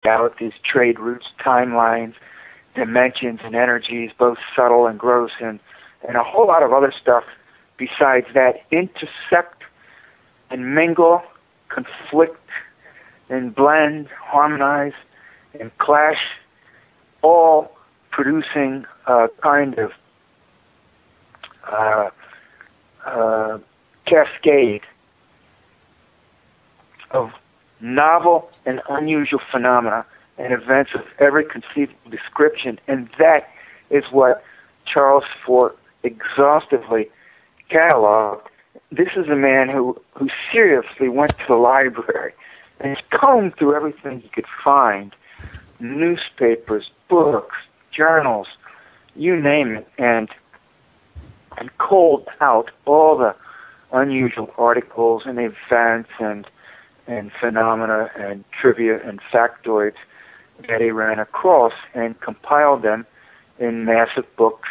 realities, trade routes, timelines, dimensions and energies, both subtle and gross, and a whole lot of other stuff besides that intersect and mingle, conflict and blend, harmonize and clash, all producing a kind of cascade of novel and unusual phenomena and events of every conceivable description, and that is what Charles Fort exhaustively cataloged. This is a man who seriously went to the library and combed through everything he could find, newspapers, books, journals, you name it, and culled out all the unusual articles and events and phenomena and trivia and factoids that he ran across and compiled them in massive books,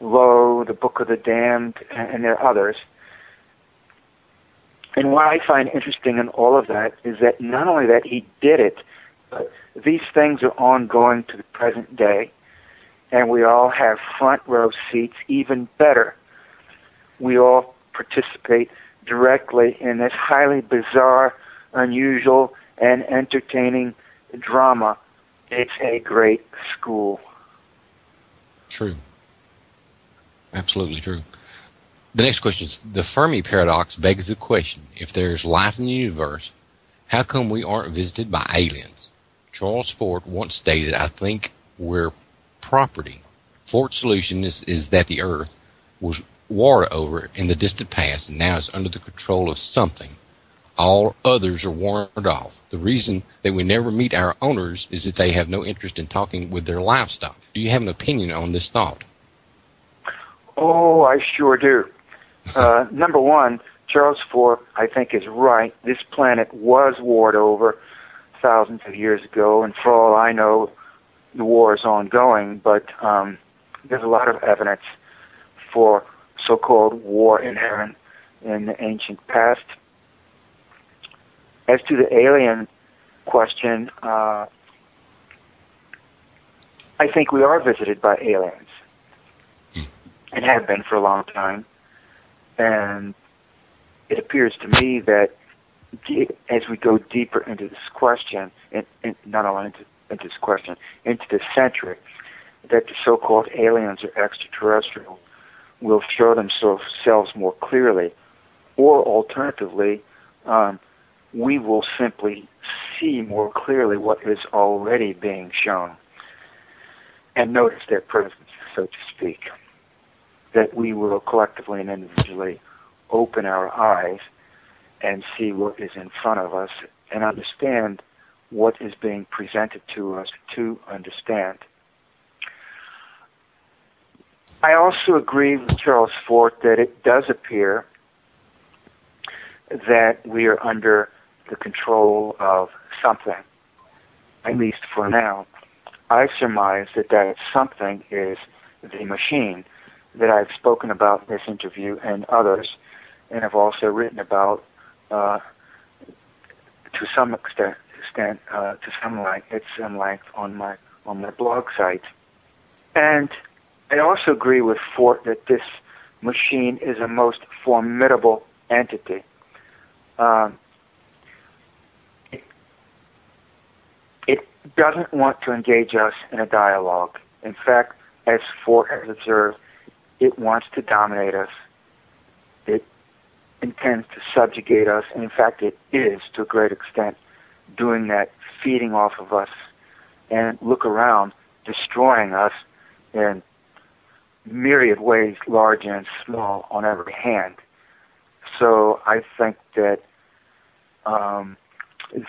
Lo, the Book of the Damned, and there are others. And what I find interesting in all of that is that not only that he did it, but these things are ongoing to the present day, and we all have front row seats. Even better, we all participate directly in this highly bizarre, unusual, and entertaining drama. It's a great school. True. Absolutely true. The next question is, the Fermi paradox begs the question, if there's life in the universe, how come we aren't visited by aliens? Charles Fort once stated, I think we're property. Fort's solution is that the Earth was warred over in the distant past and now is under the control of something. All others are warned off. The reason that we never meet our owners is that they have no interest in talking with their livestock. Do you have an opinion on this thought? Oh, I sure do. Number one, Charles Fort, I think, is right. This planet was warred over thousands of years ago, and for all I know, the war is ongoing, but there's a lot of evidence for so-called war inherent in the ancient past. As to the alien question, I think we are visited by aliens, and have been for a long time. And it appears to me that as we go deeper into this question, and not only into this question, into the century, that the so-called aliens or extraterrestrial will show themselves more clearly, or alternatively, we will simply see more clearly what is already being shown and notice their presence, so to speak. That we will collectively and individually open our eyes and see what is in front of us and understand what is being presented to us to understand. I also agree with Charles Fort that it does appear that we are under the control of something, at least for now. I surmise that something is the machine that I've spoken about in this interview and others, and have also written about to some extent, to some length on my blog site. And I also agree with Fort that this machine is a most formidable entity. It doesn't want to engage us in a dialogue. In fact, as Fort has observed, it wants to dominate us. It intends to subjugate us, and in fact it is to a great extent doing that, feeding off of us, and look around, destroying us in myriad ways, large and small, on every hand. So I think that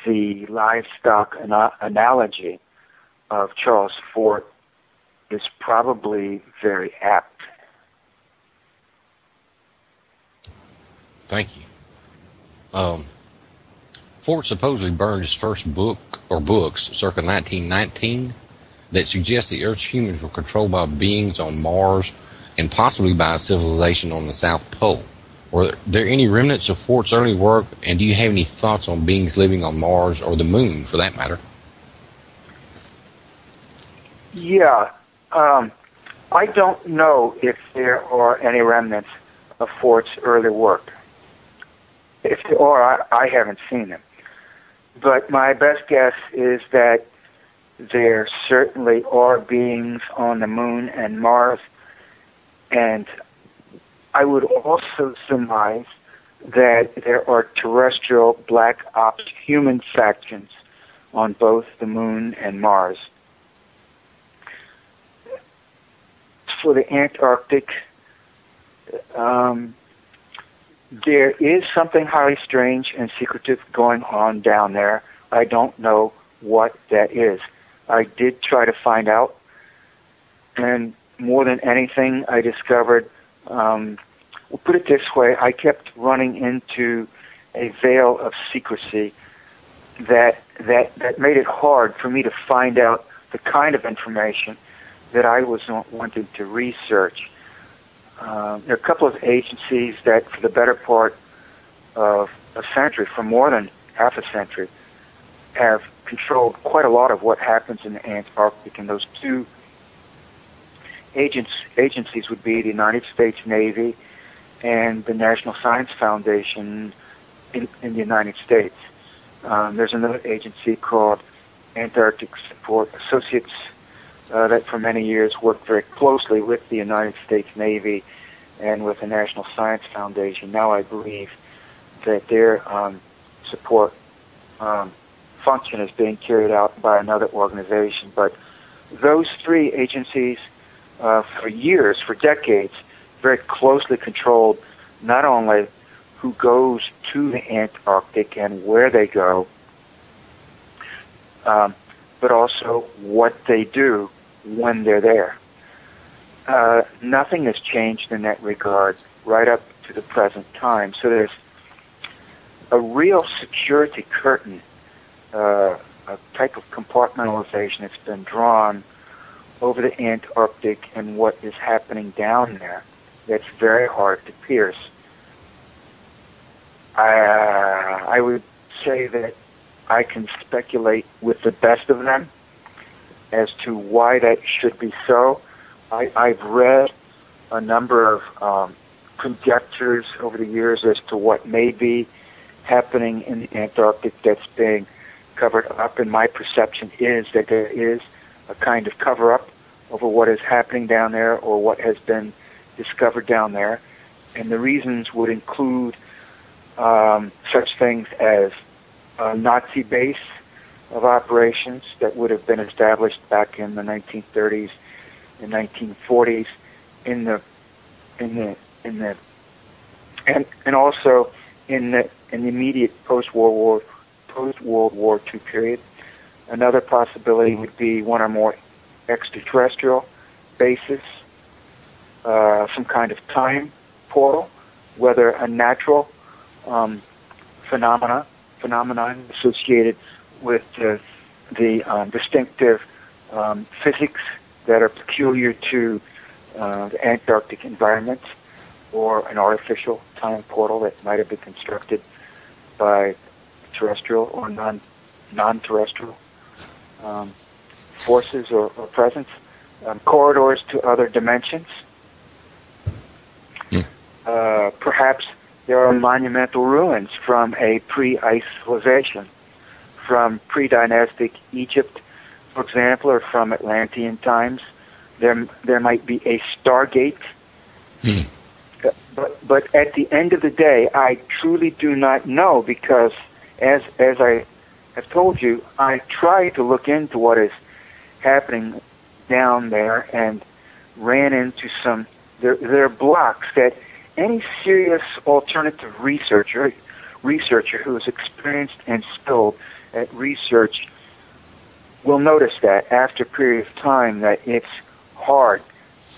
the livestock analogy of Charles Fort is probably very apt. Thank you. Fort supposedly burned his first book or books circa 1919 that suggests the Earth's humans were controlled by beings on Mars and possibly by a civilization on the South Pole. Were there any remnants of Fort's early work, and do you have any thoughts on beings living on Mars or the Moon, for that matter? Yeah. I don't know if there are any remnants of Fort's early work. If there are, I haven't seen them. But my best guess is that there certainly are beings on the moon and Mars, and I would also surmise that there are terrestrial black ops human factions on both the moon and Mars. For the Antarctic, there is something highly strange and secretive going on down there. I don't know what that is. I did try to find out, and more than anything, I discovered, we'll put it this way, I kept running into a veil of secrecy that made it hard for me to find out the kind of information that I was wanting to research. There are a couple of agencies that, for the better part of a century, for more than half a century, have controlled quite a lot of what happens in the Antarctic, and those two agencies would be the United States Navy and the National Science Foundation in the United States. There's another agency called Antarctic Support Associates that for many years worked very closely with the United States Navy and with the National Science Foundation. Now I believe that their support function is being carried out by another organization. But those three agencies, for years, for decades, very closely controlled not only who goes to the Antarctic and where they go, but also what they do when they're there. Nothing has changed in that regard right up to the present time. So there's a real security curtain, a type of compartmentalization that's been drawn over the Antarctic and what is happening down there that's very hard to pierce. I would say that I can speculate with the best of them as to why that should be so. I've read a number of conjectures over the years as to what may be happening in the Antarctic that's being covered up, and my perception is that there is a kind of cover-up over what is happening down there or what has been discovered down there. And the reasons would include such things as a Nazi base of operations that would have been established back in the 1930s and 1940s and also in the immediate post-World War II period. Another possibility would be one or more extraterrestrial bases, some kind of time portal, whether a natural phenomenon associated with the distinctive physics that are peculiar to the Antarctic environment, or an artificial time portal that might have been constructed by terrestrial or non-terrestrial forces or presence, corridors to other dimensions. Perhaps there are monumental ruins from a pre-ice civilization, from pre-dynastic Egypt, for example, or from Atlantean times. There might be a Stargate. But at the end of the day, I truly do not know, because as I have told you, I try to look into what is happening down there and ran into some. There are blocks that any serious alternative researcher who is experienced and skilled at research will notice that after a period of time that it's hard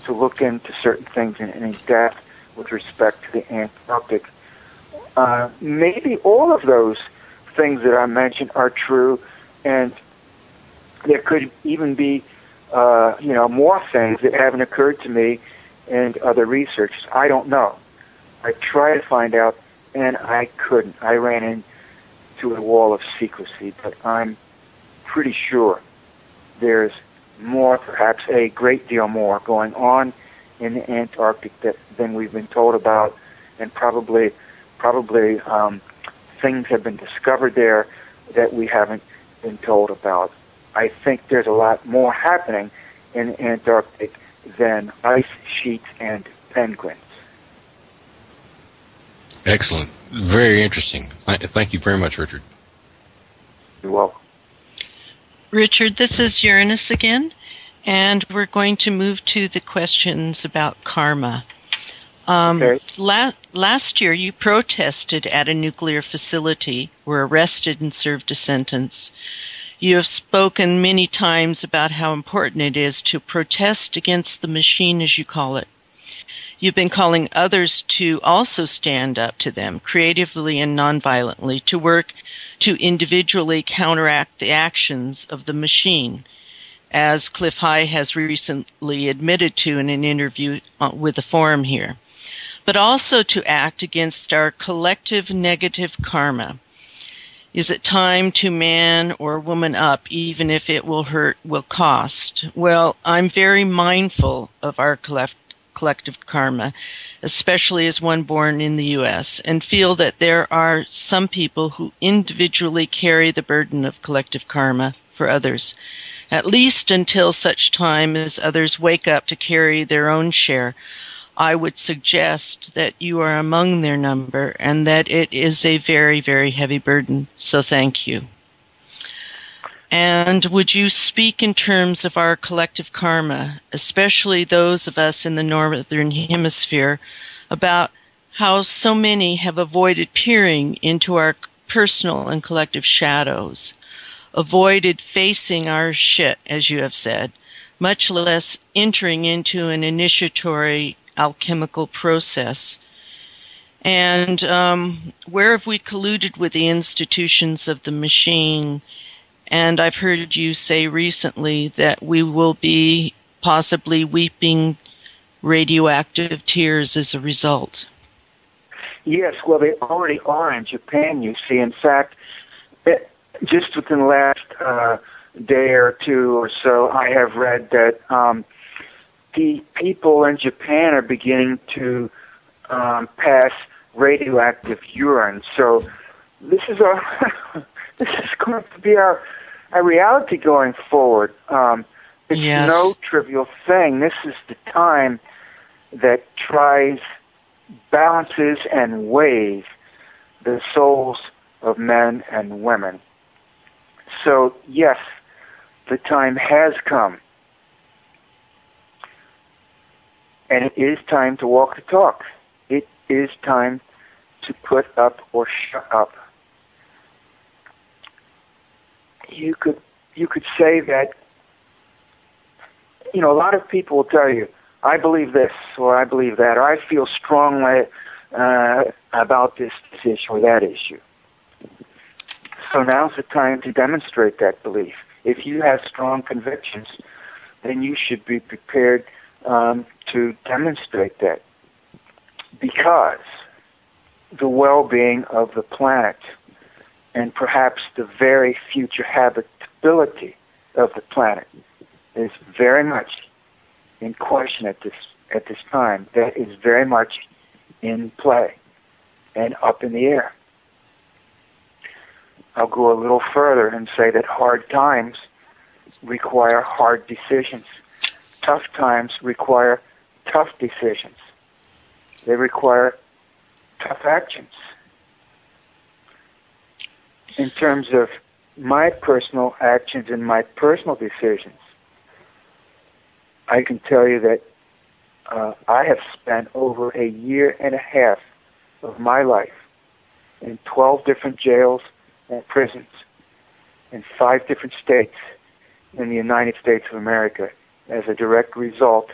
to look into certain things in depth with respect to the Antarctic. Maybe all of those things that I mentioned are true, and there could even be more things that haven't occurred to me and other researchers. I don't know. I tried to find out, and I couldn't. I ran into a wall of secrecy, but I'm pretty sure there's more, perhaps a great deal more, going on in the Antarctic than we've been told about, and probably things have been discovered there that we haven't been told about. I think there's a lot more happening in the Antarctic than ice sheets and penguins. Excellent. Very interesting. Thank you very much, Richard. You're welcome. Richard, this is Uranus again, and we're going to move to the questions about karma. Okay. Last year, you protested at a nuclear facility, were arrested and served a sentence. You have spoken many times about how important it is to protest against the machine, as you call it. You've been calling others to also stand up to them, creatively and nonviolently, to work to individually counteract the actions of the machine, as Cliff High has recently admitted to in an interview with the forum here, but also to act against our collective negative karma. Is it time to man or woman up, even if it will hurt, will cost? Well, I'm very mindful of our collective karma, especially as one born in the U.S., and feel that there are some people who individually carry the burden of collective karma for others, at least until such time as others wake up to carry their own share. I would suggest that you are among their number and that it is a very, very heavy burden. So thank you. And would you speak in terms of our collective karma, especially those of us in the Northern Hemisphere, about how so many have avoided peering into our personal and collective shadows, avoided facing our shit, as you have said, much less entering into an initiatory alchemical process? And where have we colluded with the institutions of the machine? And I've heard you say recently that we will be possibly weeping radioactive tears as a result. Yes, well, they already are in Japan, you see. In fact, just within the last day or two or so, I have read that the people in Japan are beginning to pass radioactive urine. So this is this is going to be our reality going forward. It's Yes. no trivial thing. This is the time that tries, balances, and weighs the souls of men and women. So, yes, the time has come. And it is time to walk the talk. It is time to put up or shut up. You could say that, a lot of people will tell you, I believe this or I believe that, or I feel strongly about this issue or that issue. So now's the time to demonstrate that belief. If you have strong convictions, then you should be prepared to demonstrate that, because the well-being of the planet and perhaps the very future habitability of the planet is very much in question at this time. That is very much in play and up in the air. I'll go a little further and say that hard times require hard decisions. Tough times require tough decisions. They require tough actions. In terms of my personal actions and my personal decisions, I can tell you that I have spent over a year and a half of my life in 12 different jails and prisons in 5 different states in the United States of America as a direct result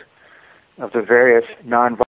of the various nonviolent